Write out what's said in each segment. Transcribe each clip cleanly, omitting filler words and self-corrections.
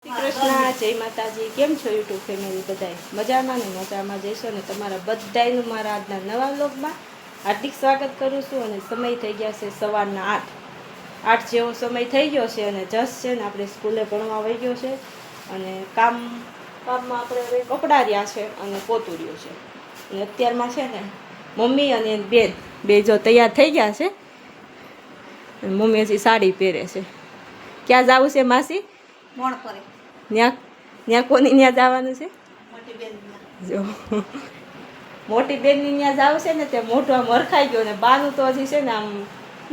કૃષ્ણ જય માતાજી કેમ છો યુટ્યુબ ફેમિલી બધાય મજામાં ને મજામાં જઈશો ને તમારા બધાયનું મારા આજના નવા વ્લોગમાં હાર્દિક સ્વાગત કરું છું અને સમય થઈ ગયા છે સવારના 8 જેવો સમય થઈ ગયો છે અને જસ્ટ છે ને આપણે સ્કૂલે ભણવા વહી ગયો છે અને કામમાં આપણે હવે કપડાં રહ્યા છે અને પોતું રહ્યું છે અને અત્યારમાં છે ને મમ્મી અને બેન બે જો તૈયાર થઈ ગયા છે અને મમ્મી હજી સાડી પહેરે છે ક્યાં જવું છે માસી મોણ કરે ત્યાં કોની ત્યાં જવાનું છે મોટી બેન જો મોટી બેનની ત્યાં જાવ છે ને તે મોઢું આમ હરખાઈ ગયો ને બાનું તો હજી છે ને આમ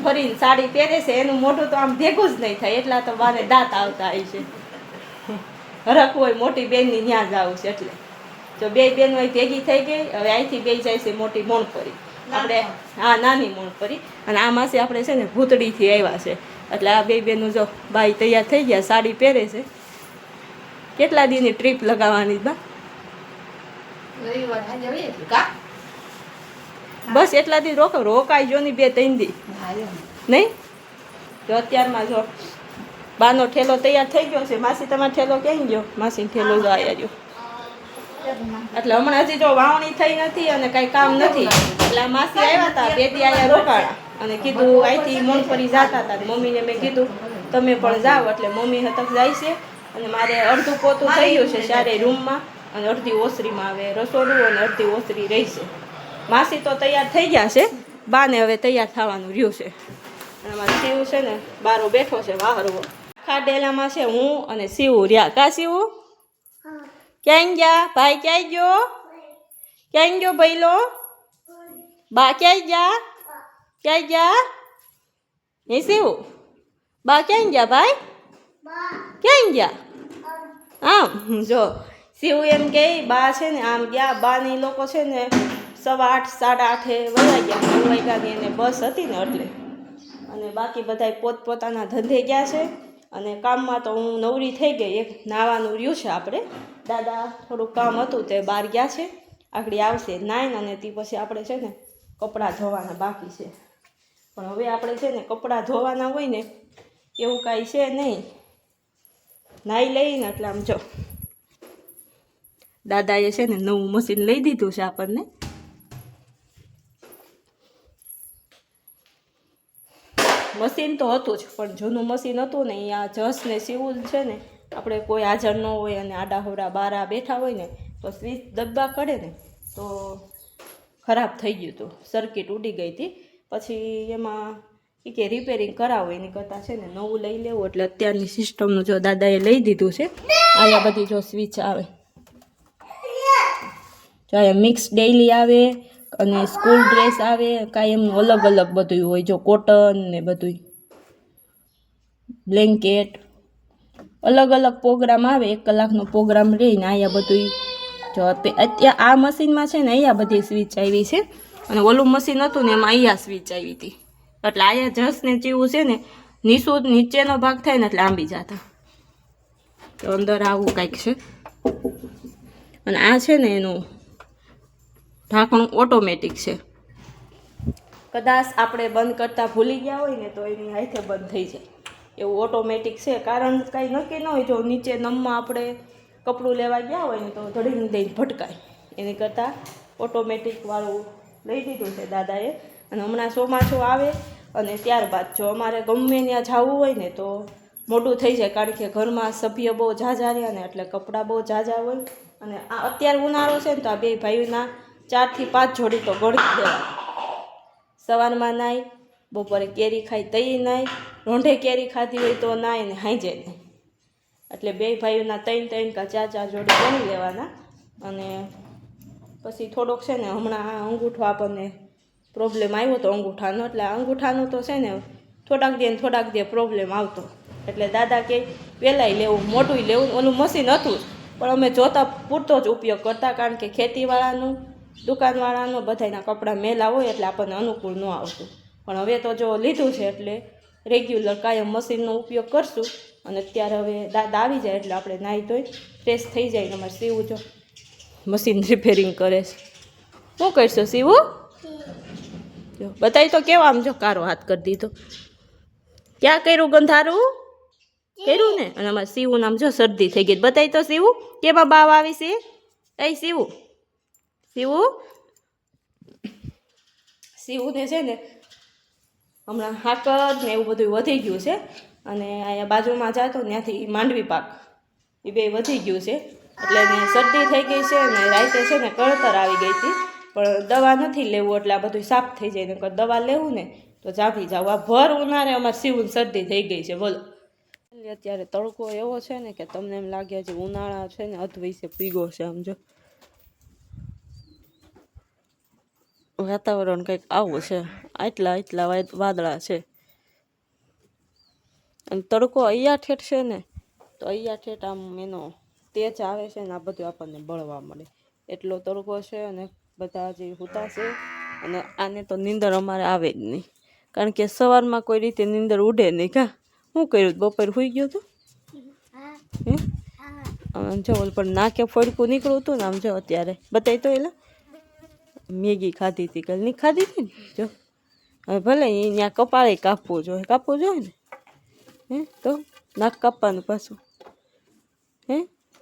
ફરીને સાડી પહેરે છે એનું મોઢું તો આમ ભેગું જ નહીં થાય એટલા તો બાને દાંત આવતા હોય છે હરખવું હોય મોટી બેનની ત્યાં જવું છે એટલે જો બે બેનો અહીં ભેગી થઈ ગઈ હવે અહીંથી બે જાય છે મોટી મોણપરી આપણે હા નાની મોણપરી અને આ માસે આપણે છે ને ભૂતળીથી આવ્યા છે એટલે આ બે બેનું જો બાઈ તૈયાર થઈ ગયા સાડી પહેરે છે કેટલા દીની ટ્રીપ લગાવવાની બા રવિવાર આજે આવીએ એટલે કા બસ એટલા દી રોકાઈ જો ની 2-3 દી નહીં તો અત્યારમાં જો બાનો ઠેલો તૈયાર થઈ ગયો છે માસી તમારો ઠેલો ક્યાં ગયો માસીનો ઠેલો જો આયા રહ્યો એટલે હમણાં હજી જો વાવણી થઈ નથી અને કાંઈ કામ નથી એટલે માસી આવ્યા હતા 2 દી અહીંયા રોકાણા અને કીધું અહીંથી મોણપરી જતા હતા મમ્મીને મેં કીધું તમે પણ જાઓ એટલે મમ્મી હતક જાય છે અને મારે અડધું પોતું થઈ ગયું છે સારે રૂમમાં અને અડધી ઓસરીમાં આવે રસોડું અને અડધી ઓસરી રહી છે માસી તો તૈયાર થઈ ગયા છે બાને હવે તૈયાર થવાનું રહ્યું છે અને મારે શિવ છે ને બારો બેઠો છે વાહરવો ખાડેલામાં છે હું અને શિવ રહ્યા કા શિવ ક્યાં ગયા ભાઈ ક્યાંય ગયો ભઈલો બા ક્યાંય ગયા એ શિવ બા ક્યાં ગયા ભાઈ ક્યાં ગયા આમ જો શિવ એમ કે બા છે ને આમ ગયા બાની લોકો છે ને 8:30 8:30 વયા ગયા 9 વાગ્યાની એને બસ હતી ને એટલે અને બાકી બધા પોતપોતાના ધંધે ગયા છે અને કામમાં તો હું નવરી થઈ ગઈ એક નાવાનું રહ્યું છે આપણે દાદા થોડુંક કામ હતું તે બહાર ગયા છે આગળ આવશે 9 અને તે પછી આપણે છે ને કપડાં ધોવાના બાકી છે પણ હવે આપણે છે ને કપડાં ધોવાના હોય ને એવું કાંઈ છે નહીં નાહી લઈને એટલે આમ જો દાદાએ છે ને નવું મશીન લઈ દીધું છે આપણને મશીન તો હતું જ પણ જૂનું મશીન હતું ને અહીંયા જસ ને સીવું છે ને આપણે કોઈ હાજર ન હોય અને આડાહોડા બારા બેઠા હોય ને તો સ્વિચ દબા કરે ને તો ખરાબ થઈ ગયું હતું સર્કિટ ઉડી ગઈ હતી પછી એમાં કે રિપેરિંગ કરાવો એની કરતાં છે ને નવું લઈ લેવું એટલે અત્યારની સિસ્ટમનું જો દાદાએ લઈ દીધું છે અહીંયા બધી જો સ્વિચ આવે જો અહીંયા મિક્સ ડેઇલી આવે અને સ્કૂલ ડ્રેસ આવે કાંઈ એમનું અલગ અલગ બધું હોય જો કોટન ને બધું બ્લેન્કેટ અલગ અલગ પ્રોગ્રામ આવે 1 કલાકનો પ્રોગ્રામ રહીને અહીંયા બધું જો અત્યારે આ મશીનમાં છે ને અહીંયા બધી સ્વિચ આવી છે અને ઓલું મશીન હતું ને એમાં અહીંયા સ્વિચ આવી હતી એટલે અહીંયા જસ ને ચીવું છે ને નીચેનો ભાગ થાય ને એટલે આંબી જતા તો અંદર આવું કાંઈક છે અને આ છે ને એનું ઢાંકણું ઓટોમેટિક છે કદાચ આપણે બંધ કરતાં ભૂલી ગયા હોય ને તો એની હાથે બંધ થઈ જાય એવું ઓટોમેટિક છે કારણ કાંઈ નક્કી ન હોય જો નીચે નમમાં આપણે કપડું લેવા ગયા હોય ને તો ધડીને દઈને ભટકાય એની કરતાં ઓટોમેટિકવાળું લઈ દીધું છે દાદાએ અને હમણાં ચોમાસું આવે અને ત્યારબાદ જો અમારે ગમે ત્યાં જવું હોય ને તો મોટું થઈ જાય કારણ કે ઘરમાં સભ્ય બહુ ઝાઝા રહ્યા ને એટલે કપડાં બહુ ઝાઝા હોય અને આ અત્યારે ઉનાળો છે ને તો આ બે ભાઈઓના 4 થી 5 જોડી તો ગણી દેવા સવારમાં નાય બપોરે કેરી ખાઈ તઈ નાય રોંઢે કેરી ખાધી હોય તો નાય ને હાંજે નહીં એટલે બે ભાઈઓના 3 કે 4 જોડી ગણી લેવાના અને પછી થોડોક છે ને હમણાં આ અંગૂઠો આપણને પ્રોબ્લેમ આવ્યો તો અંગૂઠાનો એટલે અંગૂઠાનો તો છે ને થોડાક દે પ્રોબ્લેમ આવતો એટલે દાદા કે પહેલાંય લેવું મોટું લેવું ઓલું મશીન હતું પણ અમે જોતા પૂરતો જ ઉપયોગ કરતા કારણ કે ખેતીવાળાનું દુકાનવાળાનું બધાના કપડાં મેલા હોય એટલે આપણને અનુકૂળ ન આવતું પણ હવે તો જો લીધું છે એટલે રેગ્યુલર કાયમ મશીનનો ઉપયોગ કરશું અને અત્યારે હવે દાદા આવી જાય એટલે આપણે નાહી ધોઈ ફ્રેશ થઈ જાય ને અમારે સીવું જો મશીન રિપેરિંગ કરે છે શું કરશો સીવું જો બતાવી તો કેવા આમ જો કારો હાથ કરી દીધો ક્યાં કર્યું ગંધારું કર્યું ને અને અમારે શિવું નામ જો શરદી થઈ ગઈ બતાવી તો શિવું કેમાં બાવ આવી છે એ શિવું શિવુને છે ને હમણાં હાકર ને એવું બધું વધી ગયું છે અને અહીંયા બાજુમાં જાતો ત્યાંથી માંડવી પાક એ બે વધી ગયું છે એટલે એને શરદી થઈ ગઈ છે ને રાતે છે ને કળતર આવી ગઈ હતી પણ દવા નથી લેવું એટલે આ બધું સાફ થઈ જાય નકર દવા લેવું ને તો જાતી જાવ આ ભર ઉનાળે અમારે શિવને શરદી થઈ ગઈ છે બોલો અત્યારે તડકો એવો છે ને કે તમને એમ લાગે છે ઉનાળા છે ને અધવૈસે પીગો છે સમજો વાતાવરણ કંઈક આવું છે આટલા વાદળા છે અને તડકો અહીંયા ઠેઠ છે ને તો અહીંયા ઠેઠ આમ એનો તેજ આવે છે ને આ બધું આપણને બળવા મળે એટલો તડકો છે અને બધા જે હુતા છે અને આને તો નીંદર અમારે આવે જ નહીં કારણ કે સવારમાં કોઈ રીતે નીંદર ઉડે નહીં કા શું કર્યું બપોર સૂઈ ગયો હતું જો પણ નાકે ફડકું નીકળું હતું ને આમ જો અત્યારે બતાવી તો એલા મેગી ખાધી હતી કાલે નહીં ખાધી હતી ને જો હવે ભલે ત્યાં કપાળે કાપવું જોઈએ ને તો નાક કાપવાનું પાછું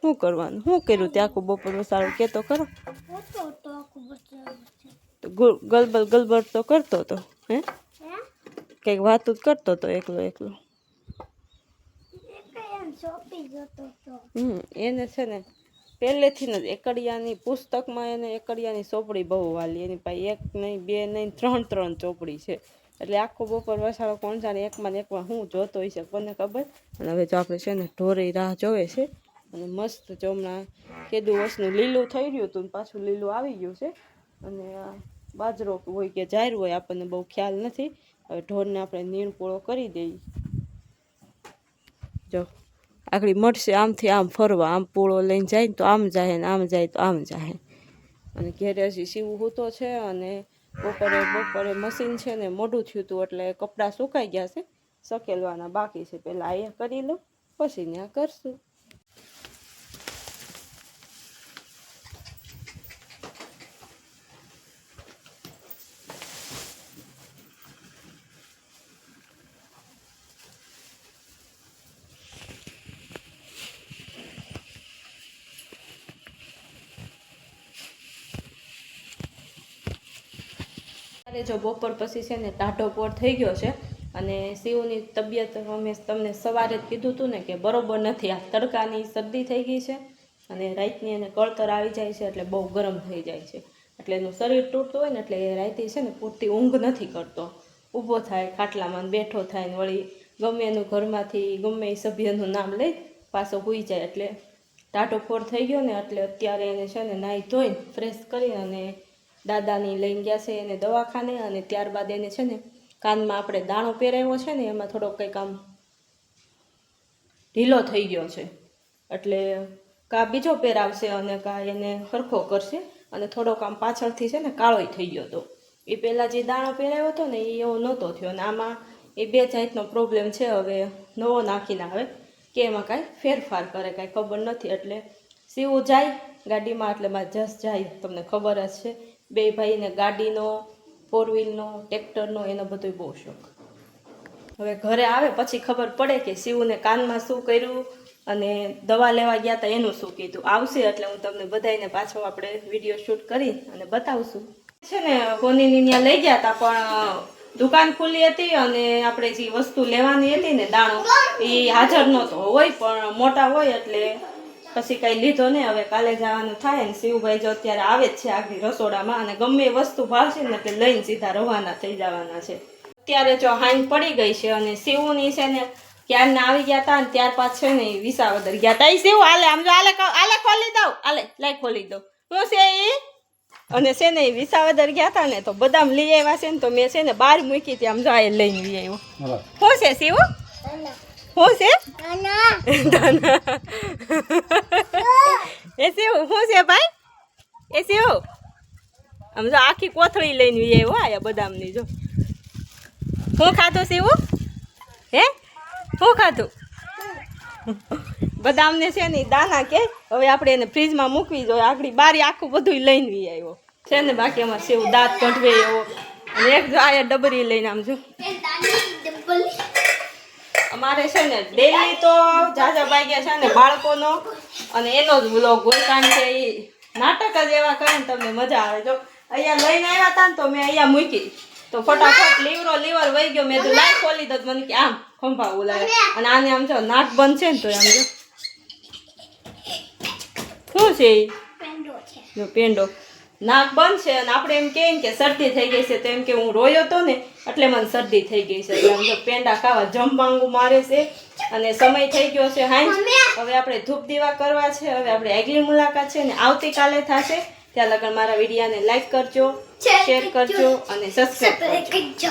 શું કરવાનું શું કર્યું ત્યાં આખું બપોર સારું કે તો કરો ગલબડ તો કરતો હતો કંઈક વાતું જ કરતો હતો એકલો એને છે ને પહેલેથી જ એકડિયાની પુસ્તકમાં એને એકડિયાની ચોપડી બહુ વાલી એની પાસે એક નહીં બે નહીં ત્રણ ચોપડી છે એટલે આખો બપોર વસાડો કોણ જાણે એકમાં હું જોતો હોય છે કોને ખબર અને હવે જો આપણે છે ને ઢોરે રાહ જોવે છે અને મસ્ત જો હમણાં કેદું વર્ષનું લીલું થઈ રહ્યું હતું પાછું લીલું આવી ગયું છે અને બાજરો હોય કે જાહેર હોય આપણને બહુ ખ્યાલ નથી હવે ઢોરને આપણે નીણ પૂળો કરી દઈએ જો આગળ મળશે આમથી આમ ફરવા આમ પૂળો લઈને જાય ને તો આમ જાય ને આમ જાય તો આમ જાય અને ઘેરે હજી સીવું હૂતો છે અને બપોરે મશીન છે ને મોઢું થયું હતું એટલે કપડાં સુકાઈ ગયા છે સકેલવાના બાકી છે પહેલાં અહીંયા કરી લો પછી ત્યાં કરશું જો બપોર પછી છે ને ટાઢો પોર થઈ ગયો છે અને શિવની તબિયત અમે તમને સવારે જ કીધું હતું ને કે બરોબર નથી આ તડકાની શરદી થઈ ગઈ છે અને રાતની એને કળતર આવી જાય છે એટલે બહુ ગરમ થઈ જાય છે એટલે એનું શરીર તૂટતું હોય ને એટલે એ રાતે છે ને પૂરતી ઊંઘ નથી કરતો ઊભો થાય ખાટલામાં બેઠો થાય ને વળી ગમે એનું ઘરમાંથી ગમે એ સભ્યનું નામ લઈ પાછો સૂઈ જાય એટલે ટાઢો પોર થઈ ગયો ને એટલે અત્યારે એને છે ને નાહી ધોઈને ફ્રેશ કરી અને દાદાની લઈને ગયા છે એને દવાખાને અને ત્યારબાદ એને છે ને કાનમાં આપણે દાણો પહેરાવ્યો છે ને એમાં થોડોક કંઈક આમ ઢીલો થઈ ગયો છે એટલે કાં બીજો પહેરાવશે અને કાં એને સરખો કરશે અને થોડોક આમ પાછળથી છે ને કાળોય થઈ ગયો હતો એ પહેલાં જે દાણો પહેરાવ્યો હતો ને એ એવો નહોતો થયો અને આમાં એ બે જાતનો પ્રોબ્લેમ છે હવે નવો નાખીને આવે કે એમાં કાંઈ ફેરફાર કરે કાંઈ ખબર નથી એટલે શિવું જાય ગાડીમાં એટલે મારે જસ જાય તમને ખબર જ છે બે ભાઈને ગાડીનો ફોર વ્હીલનો ટ્રેક્ટરનો એનો બધો બહુ શોખ હવે ઘરે આવે પછી ખબર પડે કે શિવને કાનમાં શું કર્યું અને દવા લેવા ગયા હતા એનું શું કીધું આવશે એટલે હું તમને બધાને પાછો આપણે વિડીયો શૂટ કરી અને બતાવશું છે ને કોનીની ત્યાં લઈ ગયા હતા પણ દુકાન ખુલ્લી હતી અને આપણે જે વસ્તુ લેવાની હતી ને દાણો એ હાજર નહોતો હોય પણ મોટા હોય એટલે પછી કાંઈ લીધો નહીં હવે કાલે જવાનું થાય ને શિવભાઈ જો અત્યારે આવે જ છે આગળ રસોડામાં અને ગમે એ વસ્તુ ભાવશે ને એટલે લઈને સીધા રવાના થઈ જવાના છે અત્યારે જો હાઈન પડી ગઈ છે અને શિવની છે ને ક્યારના આવી ગયા હતા ને ત્યાર પાછ છે ને વિસાવદર ગયા હતા એ શિવ આલે આમ જો આલે ખોલી દઉં આલે લાઈ ખોલી દઉં શું છે એ અને છે ને વિસાવદર ગયા હતા ને તો બદામ લઈ આવ્યા છે ને તો મેં છે ને બહાર મૂકી હતી આમ જો આ લઈને લઈ આવ્યો શું છે શિવ શું છે એ શિવ શું છે ભાઈ એ શિવ આમ જો આખી કોથળી લઈને આવ્યો આયા બદામની જો શું ખાધું શિવ હે શું ખાધું બદામને છે ને દાના કે હવે આપણે એને ફ્રીજમાં મૂકવી જોઈએ આગળ બારી આખું બધું લઈને આવ્યો છે ને બાકી અમારે શિવ દાંત કઢવે એવો અને એક જો આયા ડબરી લઈને આમ જો મારે છે ને ડેલી તો જાજા ભાગ્યા છે ને બાળકોનો અને એનો જ વ્લોગ હોય કારણ કે એ નાટક જ એવા કરે ને તમને મજા આવે. જો અહીંયા લઈને આવ્યા હતા ને તો મેં અહીંયા મૂકી તો ફટાફટ લીવર વહી ગયો. મેં તો લાઈટ ખોલી તો મને કે આમ ખંભા ઉલાવે અને આને આમ જો નાટ બંધ છે ને તો આમ જો શું છે ઈ? જો પેંડો નાક બંધ છે અને આપણે એમ કહીએ કે શરદી થઈ ગઈ છે તો એમ કે હું રોયો તો ને એટલે મને શરદી થઈ ગઈ છે. એટલે આમ જો પેંડા ખાવા જમવાંગું મારે છે અને સમય થઈ ગયો છે હાંજ. હવે આપણે ધૂપ દીવા કરવા છે. હવે આપણે આગલી મુલાકાત છે ને આવતીકાલે થશે. ત્યાં લગન મારા વિડીયાને લાઈક કરજો, શેર કરજો અને સબસ્ક્રાઈબ કરજો.